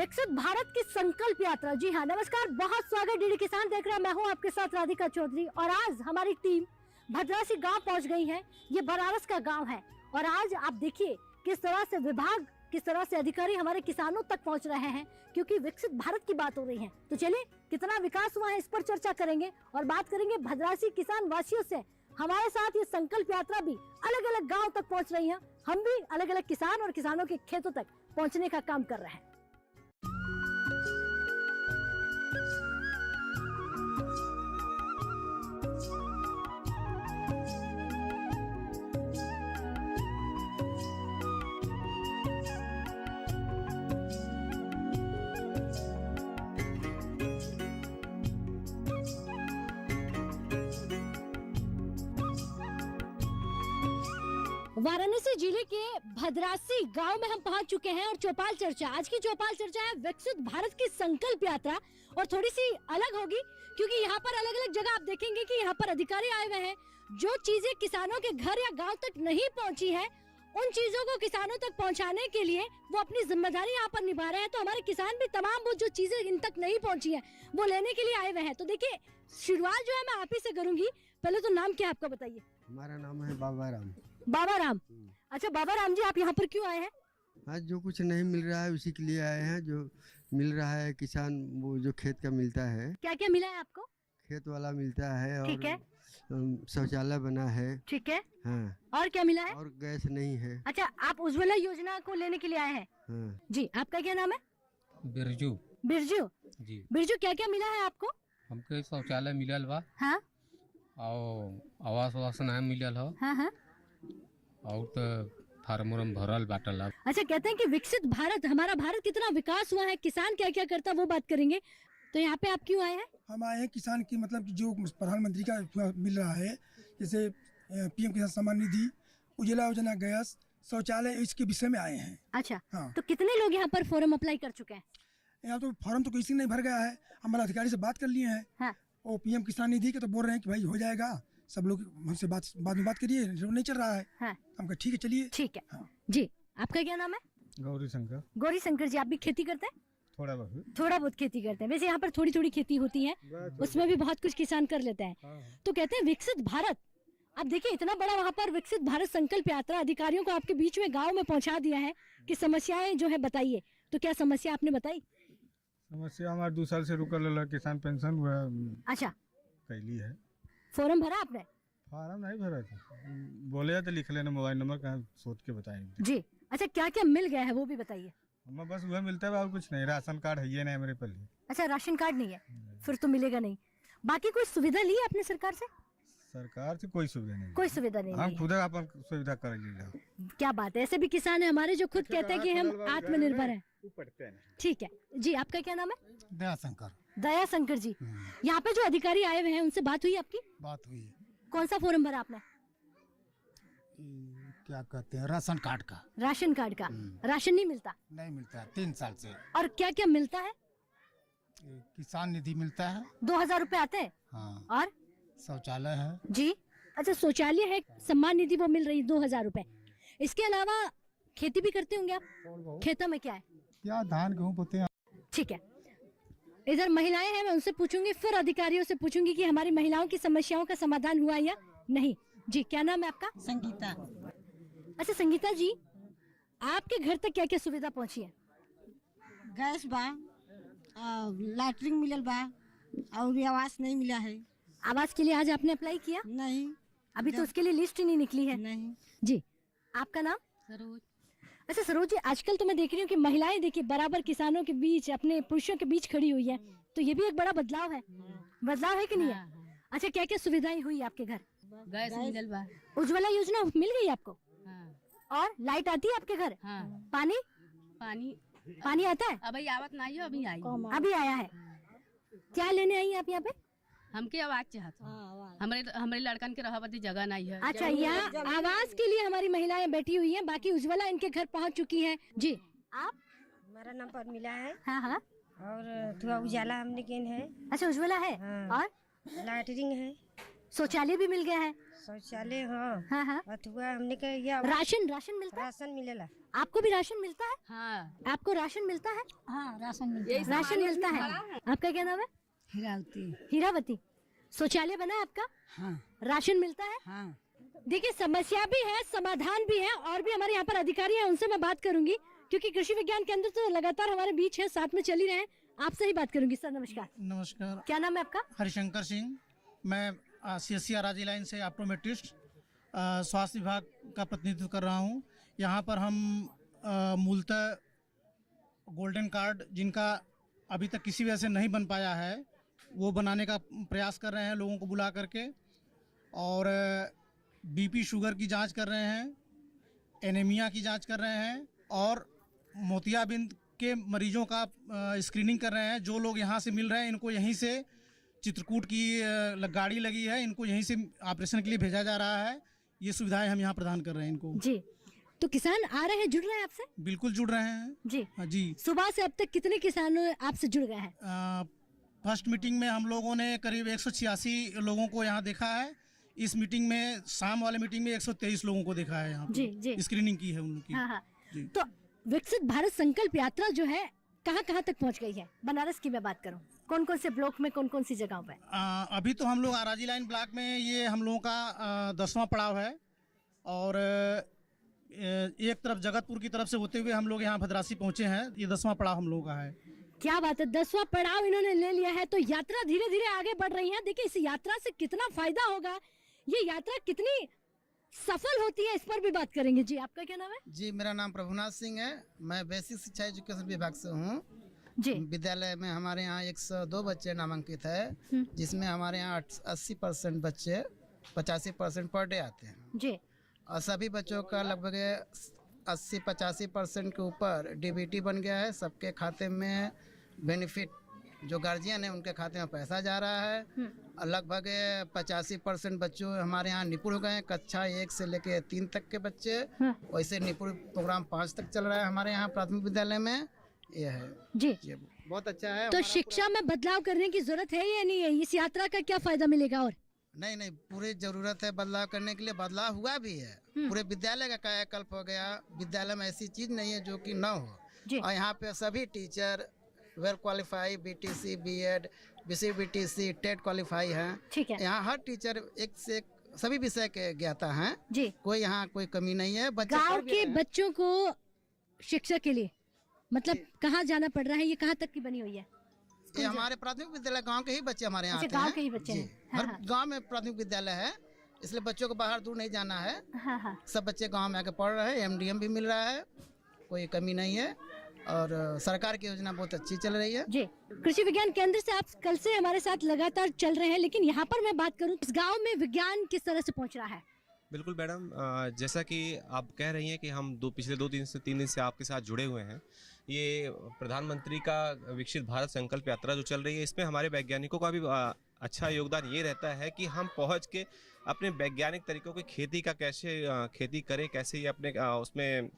विकसित भारत की संकल्प यात्रा। जी हाँ, नमस्कार, बहुत स्वागत। डीडी किसान देख रहे हैं, मैं हूँ आपके साथ राधिका चौधरी। और आज हमारी टीम भद्रासी गांव पहुंच गई है। ये बनारस का गांव है और आज आप देखिए किस तरह से विभाग, किस तरह से अधिकारी हमारे किसानों तक पहुंच रहे हैं, क्योंकि विकसित भारत की बात हो रही है। तो चलिए, कितना विकास हुआ है इस पर चर्चा करेंगे और बात करेंगे भद्रासी किसान वासियों से। हमारे साथ ये संकल्प यात्रा भी अलग अलग गाँव तक पहुँच रही है। हम भी अलग अलग किसान और किसानों के खेतों तक पहुँचने का काम कर रहे हैं। वाराणसी जिले के भद्रासी गांव में हम पहुंच चुके हैं और चौपाल चर्चा, आज की चौपाल चर्चा है विकसित भारत की संकल्प यात्रा। और थोड़ी सी अलग होगी क्योंकि यहाँ पर अलग अलग जगह आप देखेंगे कि यहाँ पर अधिकारी आए हुए हैं। जो चीजें किसानों के घर या गांव तक नहीं पहुँची है, उन चीजों को किसानों तक पहुँचाने के लिए वो अपनी जिम्मेदारी यहाँ पर निभा रहे हैं। तो हमारे किसान भी तमाम वो जो चीजें इन तक नहीं पहुँची है वो लेने के लिए आए हुए हैं। तो देखिए, शुरुआत जो है मैं आप ही से करूंगी। पहले तो नाम क्या आपका बताइए। हमारा नाम है बाबा राम। बाबा राम। अच्छा बाबा राम जी, आप यहाँ पर क्यों आए हैं? आज जो कुछ नहीं मिल रहा है उसी के लिए आए हैं। जो मिल रहा है किसान, वो जो खेत का मिलता है। क्या क्या मिला है आपको? खेत वाला मिलता है ठीक है। और शौचालय बना है। ठीक है। हाँ। और क्या मिला है? और गैस नहीं है। अच्छा, आप उज्ज्वला योजना को लेने के लिए आए हैं? हाँ। जी, आपका क्या नाम है? बिरजू। बिरजू जी। बिरजू, क्या क्या मिला है आपको? हमके शौचालय मिलल बा। हाँ। और आवास वास नहीं मिलल हो। हाँ हाँ। और तो फार्म उर्म भरल बाटल। अच्छा, कहते हैं कि विकसित भारत, हमारा भारत कितना विकास हुआ है, किसान क्या क्या करता है वो बात करेंगे। तो यहाँ पे आप क्यों आए हैं? हम आए हैं किसान की, मतलब कि जो प्रधानमंत्री का मिल रहा है, जैसे पीएम किसान सम्मान निधि, उज्ज्वला योजना, गैस, शौचालय, इसके विषय में आए हैं। अच्छा। हाँ। तो कितने लोग यहाँ पर फॉर्म अप्लाई कर चुके हैं? यहाँ तो फॉर्म तो किसी ने नहीं भर गया है। हमारे अधिकारी से बात कर लिए हैं। हाँ। वो पीएम किसान निधि के तो बोल रहे हैं कि भाई हो जाएगा, सब लोग हमसे बाद में बात करिए, नहीं चल रहा है। हाँ। हम कहा ठीक है, चलिए। ठीक है। हाँ। जी, आपका क्या नाम है? गौरी शंकर। गौरी शंकर जी, आप भी खेती करते हैं? थोड़ा बहुत। थोड़ा बहुत खेती करते हैं। वैसे यहाँ पर थोड़ी थोड़ी खेती होती है, उसमें भी बहुत कुछ किसान कर लेते हैं। तो कहते हैं विकसित भारत, अब देखिए इतना बड़ा वहाँ पर विकसित भारत संकल्प यात्रा, अधिकारियों को आपके बीच में गांव में पहुँचा दिया है कि समस्याएं जो है बताइए। तो क्या समस्या आपने बताई? समस्या हमारे 2 साल से रुकल किसान पेंशन हुआ। अच्छा, कैली है। फॉर्म भरा आपने? फार्म नहीं भरा था, बोले तो लिख लेना, मोबाइल नंबर कहाँ सोच के बताएंगे। जी। अच्छा, क्या क्या मिल गया है वो भी बताइए। हमें बस वह मिलता है और कुछ नहीं। राशन कार्ड है ये नहीं मेरे पहले। अच्छा, राशन कार्ड नहीं है, फिर तो मिलेगा नहीं। बाकी कोई सुविधा ली आपने सरकार से? सरकार से कोई सुविधा नहीं। कोई सुविधा नहीं हम ली है। खुद अपन सुविधा कर ली। क्या बात है, ऐसे भी किसान है हमारे जो खुद कहते हैं कि हम आत्मनिर्भर हैं। ठीक है जी, आपका क्या नाम है? दया शंकर। दया शंकर जी, यहाँ पे जो अधिकारी आए हुए हैं उनसे बात हुई आपकी? बात हुई है। कौन सा फॉर्म भरा आपने? क्या कहते हैं, राशन कार्ड का। राशन कार्ड का? राशन नहीं मिलता? नहीं मिलता है 3 साल से। और क्या क्या मिलता है? किसान निधि मिलता है। 2000 रुपए आते हैं। हाँ। और शौचालय है जी। अच्छा, शौचालय है, सम्मान निधि वो मिल रही 2000 रुपए। इसके अलावा खेती भी करते होंगे आप? खेतों में क्या है? क्या धान गेहूँ बोते हैं। ठीक है, इधर महिलाएं हैं, मैं उनसे पूछूंगी, फिर अधिकारियों से पूछूंगी कि हमारी महिलाओं की समस्याओं का समाधान हुआ या नहीं। जी, क्या नाम है आपका? संगीता। अच्छा संगीता जी, आपके घर तक क्या क्या सुविधा पहुंची है? गैस बा, लैट्रिन मिलल बा, और आवास नहीं मिला है। आवास के लिए आज आपने अप्लाई किया? नहीं, अभी तो उसके लिए लिस्ट ही नहीं निकली है। नहीं। जी, आपका नाम? सरोज। अच्छा सरोज जी, आजकल तो मैं देख रही हूँ कि महिलाएं देखिए बराबर किसानों के बीच, अपने पुरुषों के बीच खड़ी हुई है। तो ये भी एक बड़ा बदलाव है। बदलाव है कि नहीं है? अच्छा, क्या क्या सुविधाएं हुई आपके घर? गैस मिलल बा। उज्ज्वला योजना मिल गई आपको? हाँ। और लाइट आती है आपके घर? हाँ। पानी? पानी आता है? अभी आवत नहीं हो, अभी आई। अभी आया है। क्या लेने आई आप यहाँ पे? हमके आवाज चाहत। हमारे लड़कन के रहबती जगह नहीं है। अच्छा, यहाँ आवास के लिए हमारी महिलाएं बैठी हुई हैं, बाकी उज्ज्वला इनके घर पहुँच चुकी है। जी, आप? हमारा नाम पर मिला है। हाँ हाँ। और थोड़ा उजाला हमने किन है। अच्छा, उज्ज्वला है। हाँ। और लैटरिंग है। शौचालय भी मिल गया है। शौचालय हाँ हाँ हाँ। अथवा हमने के ये राशन राशन मिलता है? राशन मिलेला। आपको भी राशन मिलता है? हाँ आपको राशन मिलता है? हाँ राशन मिलता है। राशन मिलता है। आपका क्या नाम है? हीरावती। हीरावती। शौचालय बना है आपका? हाँ राशन मिलता है? हाँ। देखिए, समस्या भी है, समाधान भी है, और भी हमारे यहाँ पर अधिकारी हैं, उनसे मैं बात करूंगी, क्योंकि कृषि विज्ञान केंद्र तो लगातार हमारे बीच है, साथ में चल ही रहे हैं। आपसे ही बात करूंगी। सर नमस्कार। नमस्कार। क्या नाम है आपका? हरिशंकर सिंह। मैं CSC आराजी लाइन से ऑप्टोमेट्रिस्ट स्वास्थ्य विभाग का प्रतिनिधित्व कर रहा हूँ। यहाँ पर हम मूलतः गोल्डन कार्ड जिनका अभी तक किसी वजह से नहीं बन पाया है, वो बनाने का प्रयास कर रहे हैं लोगों को बुला करके, और BP शुगर की जांच कर रहे हैं, एनीमिया की जांच कर रहे हैं, और मोतियाबिंद के मरीजों का स्क्रीनिंग कर रहे हैं। जो लोग यहाँ से मिल रहे हैं, इनको यहीं से चित्रकूट की गाड़ी लगी है, इनको यहीं से ऑपरेशन के लिए भेजा जा रहा है। ये सुविधाएं हम यहाँ प्रदान कर रहे हैं इनको। जी, तो किसान आ रहे हैं, जुड़ रहे हैं आपसे? बिल्कुल जुड़ रहे हैं जी। हाँ जी। सुबह से अब तक कितने किसान आपसे जुड़ गए हैं? फर्स्ट मीटिंग में हम लोगों ने करीब 186 लोगों को यहाँ देखा है। इस मीटिंग में, शाम वाले मीटिंग में 123 लोगों को देखा है यहाँ पे। जी जी। स्क्रीनिंग की है उनकी। हाँ हाँ। जी। तो विकसित भारत संकल्प यात्रा जो है कहाँ कहाँ तक पहुँच गई है? बनारस की मैं बात करूँ, कौन कौन से ब्लॉक में, कौन कौन सी जगहों पे? अभी तो हम लोग आराजी लाइन ब्लॉक में, ये हम लोगों का 10वां पड़ाव है, और एक तरफ जगतपुर की तरफ से होते हुए हम लोग यहाँ भद्रासी पहुँचे हैं। ये 10वां पड़ाव हम लोगों का है। क्या बात है, 10वां पड़ाव इन्होंने ले लिया है, तो यात्रा धीरे धीरे आगे बढ़ रही है। देखिए, इस यात्रा से कितना फायदा होगा, ये यात्रा कितनी सफल होती है, इस पर भी बात करेंगे। जी, आपका क्या नाम है? जी, मेरा नाम प्रभुनाथ सिंह है। मैं बेसिक शिक्षा एजुकेशन विभाग से हूँ। जी। विद्यालय में हमारे यहाँ 102 बच्चे नामांकित है, जिसमें हमारे यहाँ 80% बच्चे 85% पर डे आते हैं। जी। और सभी बच्चों का लगभग 80-85% के ऊपर DBT बन गया है। सबके खाते में बेनिफिट, जो गार्जियन है उनके खाते में पैसा जा रहा है। और लगभग 85% बच्चों हमारे यहाँ निपुण हो गए हैं। कक्षा 1 से लेकर 3 तक के बच्चे, वैसे निपुण प्रोग्राम 5 तक चल रहा है हमारे यहाँ प्राथमिक विद्यालय में। ये है जी, ये बहुत अच्छा है। तो शिक्षा में बदलाव करने की जरूरत है या नहीं है? इस यात्रा का क्या फायदा मिलेगा? और नहीं, पूरी जरूरत है बदलाव करने के लिए। बदलाव हुआ भी है, पूरे विद्यालय का कायाकल्प हो गया। विद्यालय में ऐसी चीज नहीं है जो कि न हो। और यहाँ पे सभी teacher well qualify, BTC, B.Ed, BCBTC, TET qualify हैं। ठीक है। यहाँ हर टीचर एक से एक सभी विषय के ज्ञाता हैं। जी। कोई यहाँ कोई कमी नहीं है। गाँव के बच्चों को शिक्षा के लिए मतलब कहाँ जाना पड़ रहा है? ये कहाँ तक की बनी हुई है? ये हमारे प्राथमिक विद्यालय गांव के ही बच्चे हमारे यहाँ आते हैं। गाँव के ही बच्चे हैं। हर गांव में प्राथमिक विद्यालय है, इसलिए बच्चों को बाहर दूर नहीं जाना है। हाँ। सब बच्चे गांव में आके पढ़ रहे हैं। MDM भी मिल रहा है, कोई कमी नहीं है। और सरकार की योजना बहुत अच्छी चल रही है। जी। कृषि विज्ञान केंद्र से आप कल से हमारे साथ लगातार चल रहे हैं, लेकिन यहाँ पर मैं बात करूँ, इस गाँव में विज्ञान किस तरह से पहुँच रहा है? बिल्कुल मैडम, जैसा कि आप कह रही हैं कि हम पिछले 2-3 दिन से आपके साथ जुड़े हुए हैं। ये प्रधानमंत्री का विकसित भारत संकल्प यात्रा जो चल रही है, इसमें हमारे वैज्ञानिकों का भी अच्छा योगदान ये रहता है कि हम पहुंच के अपने वैज्ञानिक तरीकों की खेती का कैसे खेती करें, कैसे ये अपने उसमें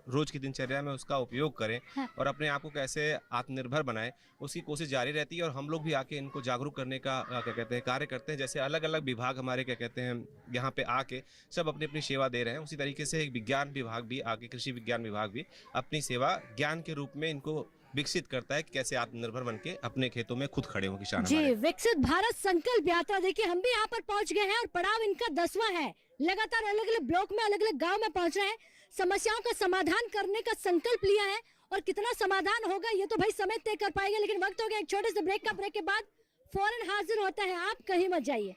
रोज की दिनचर्या में उसका उपयोग करें। हाँ। और अपने आप को कैसे आत्मनिर्भर बनाएं, उसकी कोशिश जारी रहती है। और हम लोग भी आके इनको जागरूक करने का क्या कहते हैं कार्य करते हैं। जैसे अलग अलग विभाग हमारे क्या कहते हैं यहाँ पे आके सब अपनी अपनी सेवा दे रहे हैं, उसी तरीके से एक विज्ञान विभाग भी आके, कृषि विज्ञान विभाग भी अपनी सेवा ज्ञान के रूप में इनको विकसित करता है कि कैसे आत्मनिर्भर बन के अपने खेतों में खुद खड़े हों किसान। जी, विकसित भारत संकल्प यात्रा, देखिए हम भी यहाँ पर पहुँच गए हैं और पड़ाव इनका 10वां है। लगातार अलग अलग ब्लॉक में, अलग अलग गाँव में पहुँच रहे हैं, समस्याओं का समाधान करने का संकल्प लिया है। और कितना समाधान होगा ये तो भाई समय तय कर पाएंगे। लेकिन वक्त हो गया एक छोटे से ब्रेक का। ब्रेक के बाद फौरन हाजिर होता है, आप कहीं मत जाइए।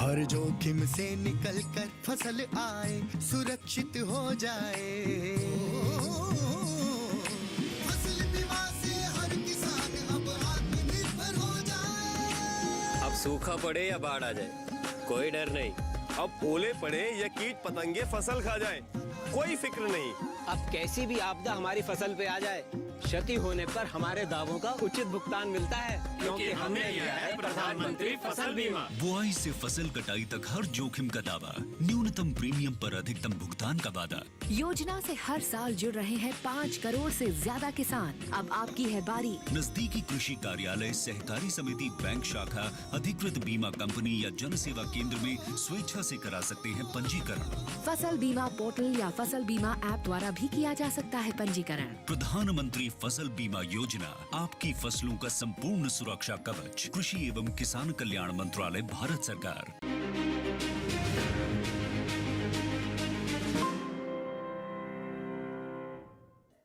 हर जोखिम से निकल कर फसल आए, सुरक्षित हो जाए। फसल बीमा से हर किसान अब आत्मनिर्भर हो जाए। अब सूखा पड़े या बाढ़ आ जाए, कोई डर नहीं। अब ओले पड़े या कीट पतंगे फसल खा जाए, कोई फिक्र नहीं। अब कैसी भी आपदा हमारी फसल पे आ जाए, क्षति होने पर हमारे दावों का उचित भुगतान मिलता है, क्योंकि हमने लिया है प्रधानमंत्री फसल बीमा। बुआई से फसल कटाई तक हर जोखिम का दावा, न्यूनतम प्रीमियम पर अधिकतम भुगतान का वादा। योजना से हर साल जुड़ रहे हैं 5 करोड़ से ज्यादा किसान। अब आपकी है बारी। नजदीकी कृषि कार्यालय, सहकारी समिति, बैंक शाखा, अधिकृत बीमा कंपनी या जन सेवा केंद्र में स्वेच्छा से करा सकते हैं पंजीकरण। फसल बीमा पोर्टल या फसल बीमा ऐप द्वारा भी किया जा सकता है पंजीकरण। प्रधानमंत्री फसल बीमा योजना, आपकी फसलों का संपूर्ण सुरक्षा कवच। कृषि एवं किसान कल्याण मंत्रालय, भारत सरकार।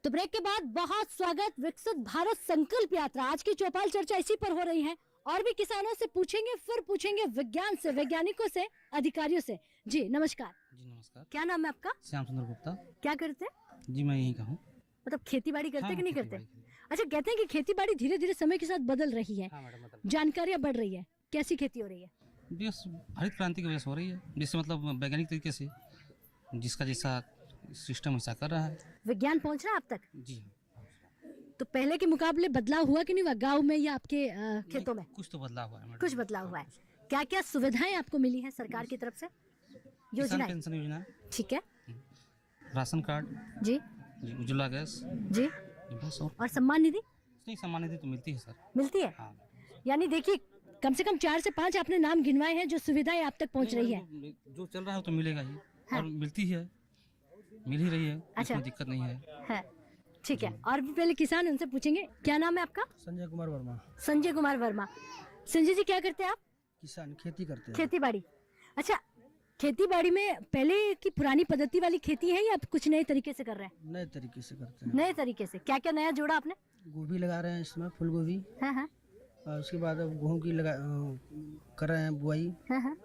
तो ब्रेक के बाद बहुत स्वागत। विकसित भारत संकल्प यात्रा, आज की चौपाल चर्चा इसी पर हो रही है और भी किसानों से पूछेंगे, फिर पूछेंगे विज्ञान से, वैज्ञानिकों से, अधिकारियों से। जी नमस्कार। जी नमस्कार। क्या नाम है आपका? श्याम सुंदर गुप्ता। क्या करते हैं? जी मैं यहीं का हूँ। मतलब खेती बाड़ी करते हाँ, कि नहीं खेती करते? अच्छा, कहते हैं कि खेती बाड़ी धीरे धीरे समय के साथ बदल रही है। हाँ मैडम, बदल। जानकारियाँ बढ़ रही है। कैसी खेती हो रही है? बस हरित क्रांति की वजह से हो रही है, जिससे मतलब वैज्ञानिक तरीके से जिसका जैसा सिस्टम ऐसा कर रहा है। विज्ञान पहुँच रहा है अब तक? जी। तो पहले के मुकाबले बदलाव हुआ कि नहीं हुआ गाँव में या आपके खेतों में? कुछ तो बदलाव हुआ है मैडम। कुछ बदलाव हुआ है। क्या क्या सुविधाएं आपको मिली हैं सरकार की तरफ से? योजना? पेंशन योजना। ठीक है। Ration card. जी। उज्ज्वला गैस। जी। बस। और सम्मान निधि? नहीं, सम्मान निधि तो मिलती है सर। मिलती है? हाँ। यानी देखिए, कम से कम 4 से 5 आपने नाम गिनवाए हैं जो सुविधाएं आप तक पहुंच रही है। जो चल रहा है तो मिलेगा ही। हाँ। और मिलती है, मिल ही रही है। अच्छा। इसमें दिक्कत नहीं है। ठीक है। और भी पहले किसान, उनसे पूछेंगे। क्या नाम है आपका? संजय कुमार वर्मा। संजय कुमार वर्मा। संजय जी, क्या करते हैं आप? किसान, खेती करते हैं। खेती बाड़ी। अच्छा, खेती बाड़ी में पहले की पुरानी पद्धति वाली खेती है या आप कुछ नए तरीके से कर रहे हैं? नए तरीके से करते हैं। नए तरीके से क्या क्या नया जोड़ा आपने? गोभी लगा रहे हैं इसमें, फूल गोभी। हाँ। और उसके बाद अब गेहूँ की कर रहे हैं बुआई। हाँ।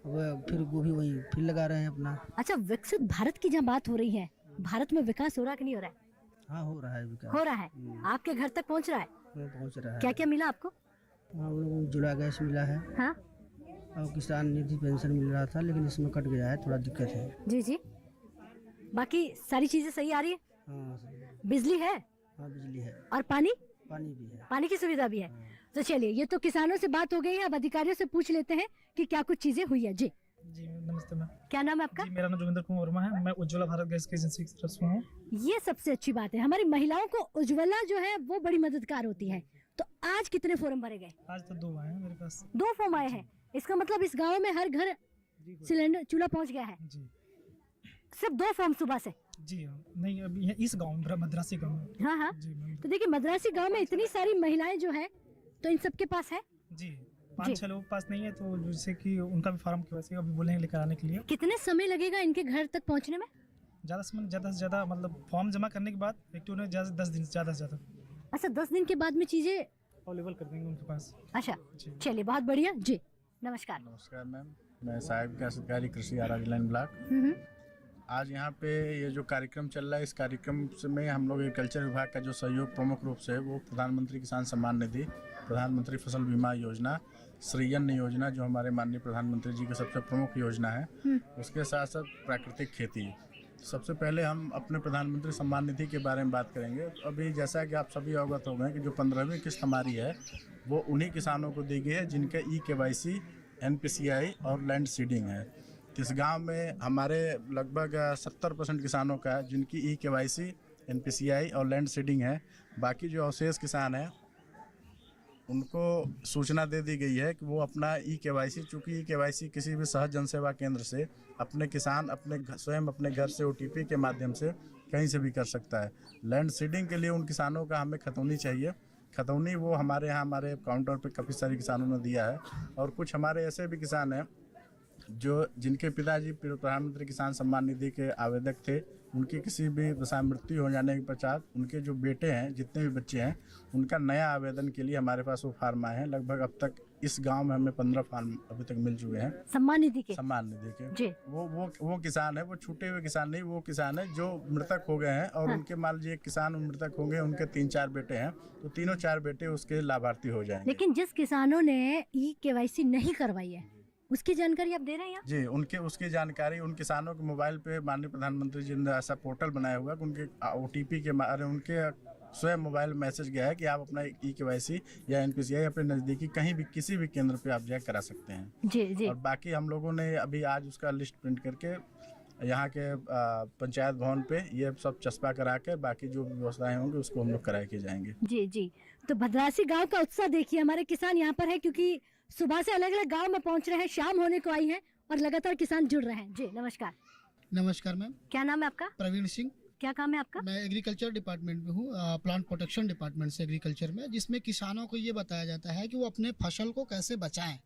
अब फिर गोभी वही फिर लगा रहे हैं अपना। अच्छा, विकसित भारत की जहाँ बात हो रही है, भारत में विकास हो रहा कि नहीं हो रहा है? हाँ, हो रहा है विकास। हो रहा है। आपके घर तक पहुँच रहा है? पहुँच रहा है। क्या क्या मिला आपको? उज्ज्वला गैस मिला है। हाँ। और किसान निधि पेंशन मिल रहा था, लेकिन इसमें कट गया है, थोड़ा दिक्कत है। जी। बाकी सारी चीजें सही आ रही है? हाँ। बिजली है? हाँ, बिजली है। और पानी? पानी भी है। पानी की सुविधा भी है। तो चलिए, ये तो किसानों से बात हो गई है, अब अधिकारियों से पूछ लेते हैं कि क्या कुछ चीजें हुई है। जी नमस्ते मैम। क्या नाम है आपका? मेरा नाम जोगिंदर कुमार वर्मा है। मैं उज्ज्वला भारत गैस की एजेंसी की तरफ से हूँ। ये सबसे अच्छी बात है, हमारी महिलाओं को उज्ज्वला जो है वो बड़ी मददगार होती है। तो आज कितने फॉर्म भरे गए? आज तो 2 आए हैं मेरे पास। 2 फॉर्म आए हैं। इसका मतलब इस गाँव में हर घर सिलेंडर चूल्हा पहुँच गया है? जी। सिर्फ 2 फॉर्म सुबह से? जी हाँ। नहीं, अभी इस गाँव में, मद्रासी गाँव में। हाँ। जी मैम। तो देखिए, मद्रासी गाँव में इतनी सारी महिलाएं जो है, तो इन सबके पास है? जी। 5-6 लोगों के पास नहीं है, तो जैसे कि उनका भी फार्म की वजह अभी बोलेंगे लेकर आने के लिए। कितने समय लगेगा इनके घर तक पहुंचने में? ज़्यादा से ज़्यादा मतलब फॉर्म जमा करने के बाद एक्टिव होने 10 दिन ज़्यादा से ज़्यादा। अच्छा, 10 दिन के बाद में चीजें अवेलेबल कर देंगे उनके पास। अच्छा, चलिए, बहुत बढ़िया। जी नमस्कार। नमस्कार मैम, मैं साहिब का सरकारी कृषि आराजी लाइन ब्लॉक। आज यहाँ पे ये जो कार्यक्रम चल रहा है, इस कार्यक्रम में हम लोग एग्रीकल्चर विभाग का जो सहयोग प्रमुख रूप से है वो प्रधानमंत्री किसान सम्मान निधि, प्रधानमंत्री फसल बीमा योजना, सृजन योजना जो हमारे माननीय प्रधानमंत्री जी की सबसे प्रमुख योजना है, उसके साथ साथ प्राकृतिक खेती। सबसे पहले हम अपने प्रधानमंत्री सम्मान निधि के बारे में बात करेंगे। तो अभी जैसा कि आप सभी अवगत हो गए कि जो 15वीं किस्त हमारी है वो उन्हीं किसानों को दी गई है जिनके EKYC, NPCI और लैंड सीडिंग है। इस गांव में हमारे लगभग 70% किसानों का है जिनकी EKYC, NPCI और लैंड सीडिंग है। बाकी जो अवशेष किसान हैं उनको सूचना दे दी गई है कि वो अपना EKYC, चूँकि EKYC किसी भी सहज जन सेवा केंद्र से अपने किसान स्वयं अपने घर से OTP के माध्यम से कहीं से भी कर सकता है। लैंड सीडिंग के लिए उन किसानों का हमें खतौनी चाहिए। खतौनी वो हमारे यहाँ हमारे काउंटर पे काफ़ी सारे किसानों ने दिया है। और कुछ हमारे ऐसे भी किसान हैं जिनके पिताजी प्रधानमंत्री किसान सम्मान निधि के आवेदक थे, उनकी किसी भी दशा मृत्यु हो जाने के पश्चात उनके जो बेटे हैं, जितने भी बच्चे हैं, उनका नया आवेदन के लिए हमारे पास वो फार्म आए हैं। लगभग अब तक इस गांव में हमें 15 फार्म अभी तक मिल चुके हैं सम्मान निधि के। जी। वो किसान है, वो छूटे हुए किसान नहीं, वो किसान है जो मृतक हो गए हैं और उनके मान लीजिए किसान मृतक हो गए, उनके 3-4 बेटे हैं, तो तीनों 4 बेटे उसके लाभार्थी हो जाएंगे। लेकिन जिस किसानों ने EKYC नहीं करवाई है उसकी जानकारी आप दे रहे हैं यहाँ? जी, उसकी जानकारी उन किसानों के मोबाइल पे माननीय प्रधानमंत्री जी ने ऐसा पोर्टल बनाया हुआ है कि उनके OTP के उनके स्वयं मोबाइल में मैसेज गया है कि आप अपना EKYC या NPCI अपने नज़दीकी कहीं भी किसी भी केंद्र पे आप जाकर करा सकते हैं। जी जी। और बाकी हम लोगों ने अभी आज उसका लिस्ट प्रिंट करके यहाँ के पंचायत भवन पे ये सब चस्पा करा के बाकी जो भी व्यवस्थाएं होंगी उसको हम लोग करा के जाएंगे। जी जी। तो भद्रासी गांव का उत्साह देखिए, हमारे किसान यहाँ पर है क्योंकि सुबह से अलग अलग गांव में पहुंच रहे हैं, शाम होने को आई है और लगातार किसान जुड़ रहे हैं। जी नमस्कार। नमस्कार मैम। क्या नाम है आपका? प्रवीण सिंह। क्या काम है आपका? मैं एग्रीकल्चर डिपार्टमेंट में हूँ, प्लांट प्रोटेक्शन डिपार्टमेंट से एग्रीकल्चर में, जिसमें किसानों को ये बताया जाता है कि वो अपने फसल को कैसे बचाएं।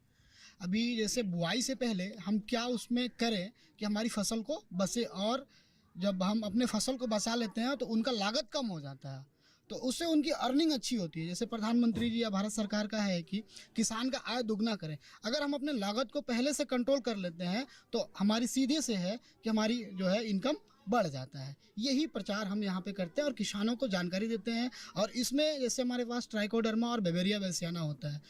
अभी जैसे बुआई से पहले हम क्या उसमें करें कि हमारी फसल को बचे, और जब हम अपने फसल को बचा लेते हैं तो उनका लागत कम हो जाता है, तो उससे उनकी अर्निंग अच्छी होती है। जैसे प्रधानमंत्री जी या भारत सरकार का है कि किसान का आय दुगना करें। अगर हम अपने लागत को पहले से कंट्रोल कर लेते हैं तो हमारी सीधे से है कि हमारी जो है इनकम बढ़ जाता है। यही प्रचार हम यहाँ पे करते हैं और किसानों को जानकारी देते हैं। और इसमें जैसे हमारे पास ट्राइकोडर्मा और बेवेरिया बेसियाना होता है,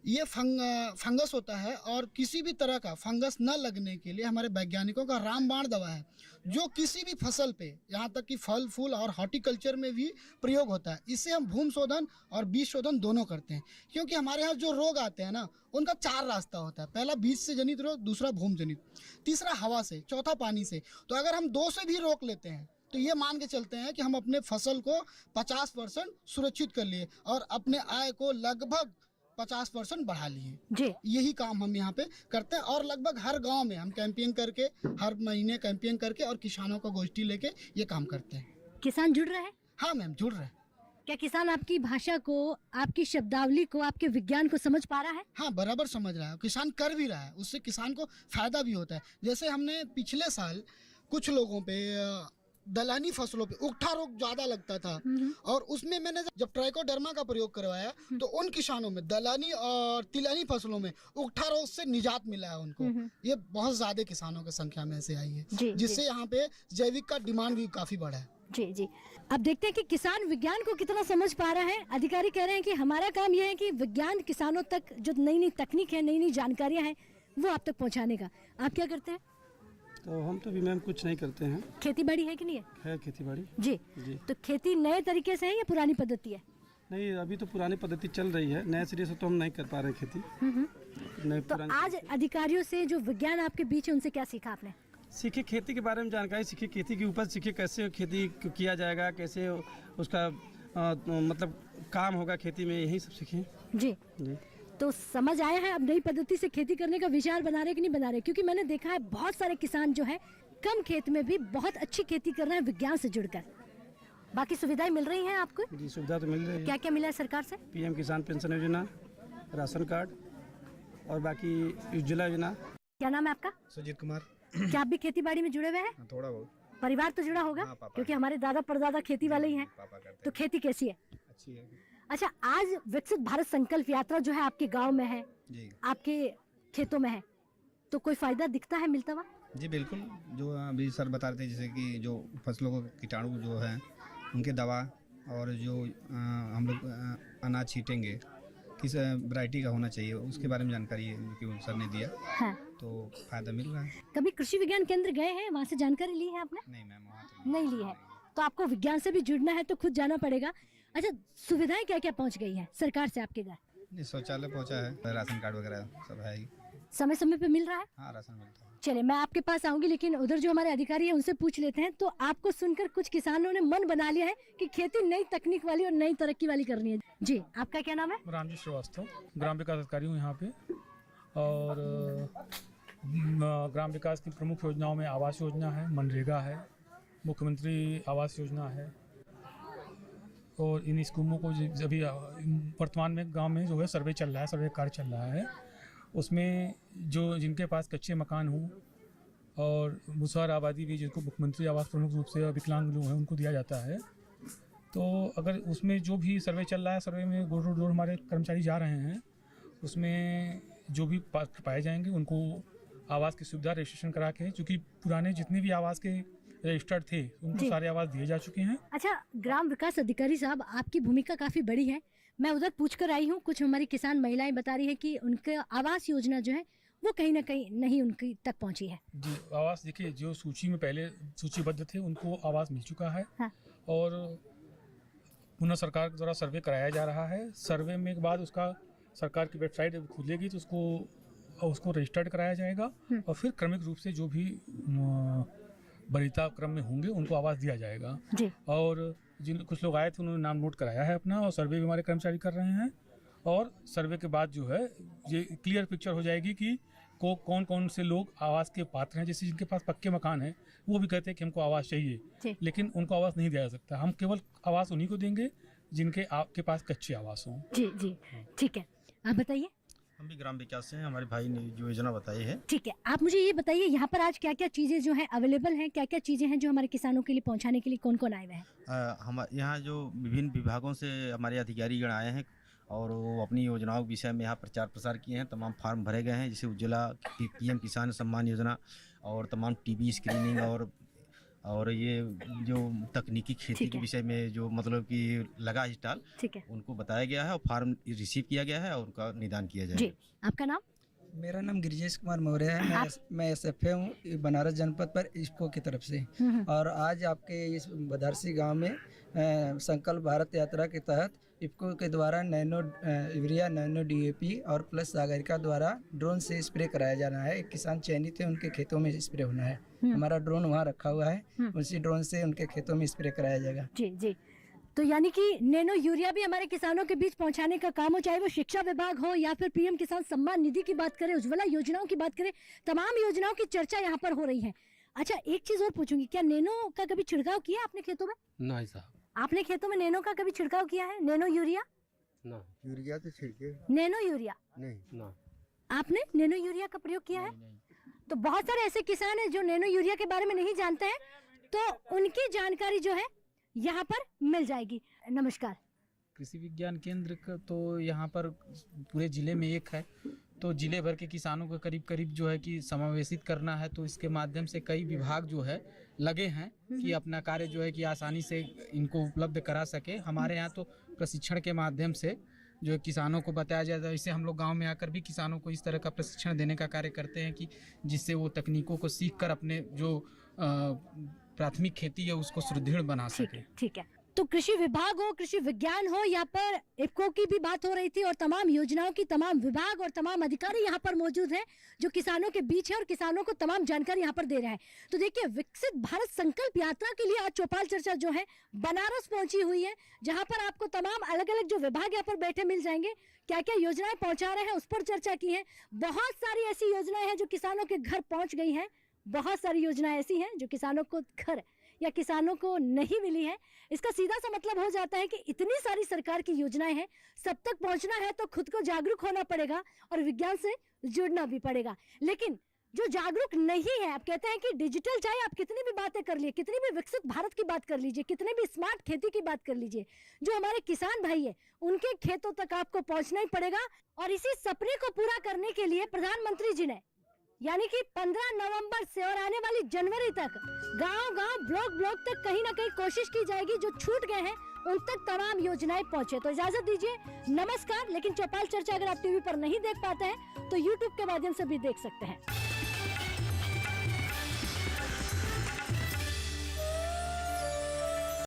ये फंगस होता है, और किसी भी तरह का फंगस न लगने के लिए हमारे वैज्ञानिकों का रामबाण दवा है, जो किसी भी फसल पे, यहाँ तक कि फल फूल और हॉर्टिकल्चर में भी प्रयोग होता है। इससे हम भूमि शोधन और बीज शोधन दोनों करते हैं, क्योंकि हमारे यहाँ जो रोग आते हैं ना, उनका 4 रास्ता होता है। पहला बीज से जनित रोग, दूसरा भूमि जनित, तीसरा हवा से, चौथा पानी से। तो अगर हम 2 से भी रोक लेते हैं तो ये मान के चलते हैं कि हम अपने फसल को 50% सुरक्षित कर लिए और अपने आय को लगभग 50% बढ़ा लिए। जी। यही काम हम यहाँ पे करते हैं और लगभग हर गांव में हम कैंपेन करके, हर महीने कैंपेन करके और किसानों को गोष्ठी लेके ये काम करते हैं। किसान जुड़ रहे हैं? हाँ मैम, जुड़ रहे हैं। क्या किसान आपकी भाषा को, आपकी शब्दावली को, आपके विज्ञान को समझ पा रहा है? हाँ, बराबर समझ रहा है। किसान कर भी रहा है, उससे किसान को फायदा भी होता है। जैसे हमने पिछले साल कुछ लोगों पे दलहनी फसलों पे उकठा रोग ज्यादा लगता था, और उसमें मैंने जब ट्राइकोडर्मा का प्रयोग करवाया तो उन किसानों में दलहनी और तिलहनी फसलों में उकठा रोग से निजात मिला है उनको। ये बहुत ज्यादा किसानों की संख्या में से आई है, जिससे यहाँ पे जैविक का डिमांड भी काफी बढ़ा है। जी जी। अब देखते हैं कि किसान विज्ञान को कितना समझ पा रहा है। अधिकारी कह रहे हैं कि हमारा काम यह है कि विज्ञान किसानों तक जो नई नई तकनीक है, नई नई जानकारियां हैं, वो आप तक पहुंचाने का। आप क्या करते हैं? तो हम तो भी मैम कुछ नहीं करते हैं। खेती बाड़ी है कि नहीं है? है खेती बाड़ी। जी। तो खेती नए तरीके से है या पुरानी पद्धति है? नहीं, अभी तो पुरानी पद्धति चल रही है, नए सिरे से तो हम नहीं कर पा रहे खेती। नहीं, तो आज अधिकारियों से जो विज्ञान आपके बीच है, उनसे क्या सीखा आपने? सीखे खेती के बारे में जानकारी सीखी, खेती की उपज सीखे, कैसे खेती किया जाएगा, कैसे उसका मतलब काम होगा खेती में, यही सब सीखे। जी। तो समझ आया है अब नई पद्धति से खेती करने का विचार बना रहे कि नहीं बना रहे? क्योंकि मैंने देखा है बहुत सारे किसान जो है कम खेत में भी बहुत अच्छी खेती कर रहे हैं विज्ञान से जुड़कर। बाकी सुविधाएं मिल रही हैं आपको? जी, सुविधा तो मिल रही है। क्या क्या मिला है सरकार से? PM किसान पेंशन योजना, राशन कार्ड और बाकी उज्ज्वला योजना। क्या नाम है आपका? सुजीत कुमार। क्या आप भी खेती बाड़ी में जुड़े हुए हैं? थोड़ा बहुत। परिवार तो जुड़ा होगा? क्योंकि हमारे दादा परदादा खेती वाले ही हैं। तो खेती कैसी है? अच्छी है। अच्छा, आज विकसित भारत संकल्प यात्रा जो है आपके गांव में है, आपके खेतों में है, तो कोई फायदा दिखता है, मिलता हुआ? जी बिल्कुल। जो अभी सर बता रहे थे, जैसे कि जो फसलों को कीटाणु जो है उनके दवा, और जो हम लोग अनाज छीटेंगे किस वैरायटी का होना चाहिए, उसके बारे में जानकारी सर ने दिया। हाँ। तो फायदा मिल रहा है। कभी कृषि विज्ञान केंद्र गए हैं, वहाँ से जानकारी ली है आपने? नहीं मैम, वहाँ नहीं ली है। तो आपको विज्ञान से भी जुड़ना है तो खुद जाना पड़ेगा। अच्छा, सुविधाएं क्या क्या पहुंच गई हैं सरकार से आपके घर? शौचालय पहुंचा है, राशन कार्ड वगैरह सब है। समय समय पे मिल रहा है? हाँ, राशन मिलता है। चले, मैं आपके पास आऊंगी, लेकिन उधर जो हमारे अधिकारी हैं उनसे पूछ लेते हैं। तो आपको सुनकर कुछ किसानों ने मन बना लिया है कि खेती नई तकनीक वाली और नई तरक्की वाली करनी है। जी, आपका क्या नाम है? रामजी श्रीवास्तव, ग्राम विकास अधिकारी हूँ यहाँ पे। और ग्राम विकास की प्रमुख योजनाओं में आवास योजना है, मनरेगा है, मुख्यमंत्री आवास योजना है, और इन स्कीमों को अभी वर्तमान में गांव में जो है सर्वे चल रहा है, सर्वे कार्य चल रहा है। उसमें जो जिनके पास कच्चे मकान हों और मुसहर आबादी भी, जिनको मुख्यमंत्री आवास प्रमुख रूप से विकलांग लोग हैं उनको दिया जाता है। तो अगर उसमें जो भी सर्वे चल रहा है, सर्वे में डोर टू डोर हमारे कर्मचारी जा रहे हैं, उसमें जो भी पाए जाएंगे उनको आवास की सुविधा रजिस्ट्रेशन करा के, चूँकि पुराने जितने भी आवास के रजिस्टर्ड थे उनको सारे आवास दिए जा चुके हैं। अच्छा, ग्राम विकास अधिकारी साहब, आपकी भूमिका काफी बड़ी है। मैं उधर पूछ कर आई हूँ, कुछ हमारी किसान महिलाएं बता रही है कि उनके आवास योजना जो है वो कहीं ना कहीं नहीं उनकी तक पहुँची है। जी, आवास देखिए, जो सूची में पहले सूचीबद्ध थे उनको आवास मिल चुका है। हाँ। और पुनः सरकार द्वारा सर्वे कराया जा रहा है। सर्वे में के बाद उसका सरकार की वेबसाइट खुलेगी तो उसको रजिस्टर्ड कराया जाएगा और फिर क्रमिक रूप से जो भी वरीयता क्रम में होंगे उनको आवास दिया जाएगा। और जिन कुछ लोग आए थे उन्होंने नाम नोट कराया है अपना, और सर्वे भी हमारे कर्मचारी कर रहे हैं। और सर्वे के बाद जो है ये क्लियर पिक्चर हो जाएगी कि कौन कौन से लोग आवास के पात्र हैं। जैसे जिनके पास पक्के मकान हैं वो भी कहते हैं कि हमको आवास चाहिए, लेकिन उनको आवास नहीं दिया जा सकता। हम केवल आवास उन्हीं को देंगे जिनके आपके पास कच्चे आवास हों। जी जी, ठीक है, आप बताइए। हम भी ग्राम विकास से हैं, हमारे भाई ने जो योजना बताई है। ठीक है, आप मुझे ये बताइए यहाँ पर आज क्या क्या चीज़ें जो हैं अवेलेबल हैं, क्या क्या चीज़ें हैं जो हमारे किसानों के लिए पहुँचाने के लिए कौन कौन आए हुए हैं? हम यहाँ जो विभिन्न विभागों से हमारे अधिकारीगण आए हैं और वो अपनी योजनाओं के विषय में यहाँ प्रचार प्रसार किए हैं। तमाम फार्म भरे गए हैं, जैसे उज्ज्वला PM किसान सम्मान योजना और तमाम TB स्क्रीनिंग और ये जो तकनीकी खेती के विषय में जो मतलब कि लगा स्टॉल, उनको बताया गया है और फार्म रिसीव किया गया है और उनका निदान किया जाएगा। जी, आपका नाम? मेरा नाम गिरिजेश कुमार मौर्य है। मैं SFA हूँ बनारस जनपद पर IFFCO की तरफ से। और आज आपके इस बदारसी गांव में संकल्प भारत यात्रा के तहत IFFCO के द्वारा नैनो यूरिया, नैनो DAP और प्लस सागरिका द्वारा ड्रोन से स्प्रे कराया जाना है। एक किसान चयनित है, उनके खेतों में स्प्रे होना है। हमारा ड्रोन वहाँ रखा हुआ है, उसी ड्रोन से उनके खेतों में स्प्रे कराया जाएगा। जी जी, तो यानी कि नैनो यूरिया भी हमारे किसानों के बीच पहुंचाने का काम हो, चाहे वो शिक्षा विभाग हो या फिर PM किसान सम्मान निधि की बात करें, उज्ज्वला योजनाओं की बात करें, तमाम योजनाओं की चर्चा यहाँ पर हो रही है। अच्छा, एक चीज और पूछूंगी, क्या नैनो का कभी छिड़काव किया आपने खेतों में? नहीं साहब। आपने खेतों में नैनो का कभी छिड़काव किया है? Nano urea? ना, यूरिया तो छिड़के। नैनो यूरिया नहीं ना। आपने नैनो यूरिया का प्रयोग किया है? तो बहुत सारे ऐसे किसान हैं जो नैनो यूरिया के बारे में नहीं जानते हैं, तो उनकी जानकारी जो है यहाँ पर मिल जाएगी। नमस्कार। कृषि विज्ञान केंद्र का तो यहाँ पर पूरे जिले में एक है, तो जिले भर के किसानों को करीब करीब जो है कि समावेशित करना है, तो इसके माध्यम से कई विभाग जो है लगे हैं कि अपना कार्य जो है कि आसानी से इनको उपलब्ध करा सके। हमारे यहाँ तो प्रशिक्षण के माध्यम से जो है किसानों को बताया जाता है। इससे हम लोग गांव में आकर भी किसानों को इस तरह का प्रशिक्षण देने का कार्य करते हैं कि जिससे वो तकनीकों को सीखकर अपने जो प्राथमिक खेती है उसको सुदृढ़ बना सके। ठीक है, तो कृषि विभाग हो, कृषि विज्ञान हो, यहाँ पर IFFCO की भी बात हो रही थी और तमाम योजनाओं की तमाम विभाग और तमाम अधिकारी यहाँ पर मौजूद हैं जो किसानों के बीच है और किसानों को तमाम जानकारी यहाँ पर दे रहा है। तो देखिए, विकसित भारत संकल्प यात्रा के लिए आज चौपाल चर्चा जो है बनारस पहुंची हुई है, जहाँ पर आपको तमाम अलग अलग जो विभाग यहाँ पर बैठे मिल जाएंगे, क्या क्या योजनाएं पहुंचा रहे हैं उस पर चर्चा की है। बहुत सारी ऐसी योजनाएं हैं जो किसानों के घर पहुंच गई हैं, बहुत सारी योजनाएं ऐसी हैं जो किसानों को घर या किसानों को नहीं मिली है। इसका सीधा सा मतलब हो जाता है कि इतनी सारी सरकार की योजनाएं हैं, सब तक पहुंचना है तो खुद को जागरूक होना पड़ेगा और विज्ञान से जुड़ना भी पड़ेगा। लेकिन जो जागरूक नहीं है, आप कहते हैं कि डिजिटल, चाहे आप कितनी भी बातें कर लीजिए, कितनी भी विकसित भारत की बात कर लीजिए, कितने भी स्मार्ट खेती की बात कर लीजिए, जो हमारे किसान भाई है उनके खेतों तक आपको पहुंचना ही पड़ेगा। और इसी सपने को पूरा करने के लिए प्रधानमंत्री जी ने यानी कि 15 नवंबर से और आने वाली जनवरी तक गांव-गांव, ब्लॉक तक कहीं ना कहीं कोशिश की जाएगी जो छूट गए हैं उन तक तमाम योजनाएं पहुंचे। तो इजाजत दीजिए, नमस्कार। लेकिन चौपाल चर्चा अगर आप TV पर नहीं देख पाते हैं तो YouTube के माध्यम से भी देख सकते हैं।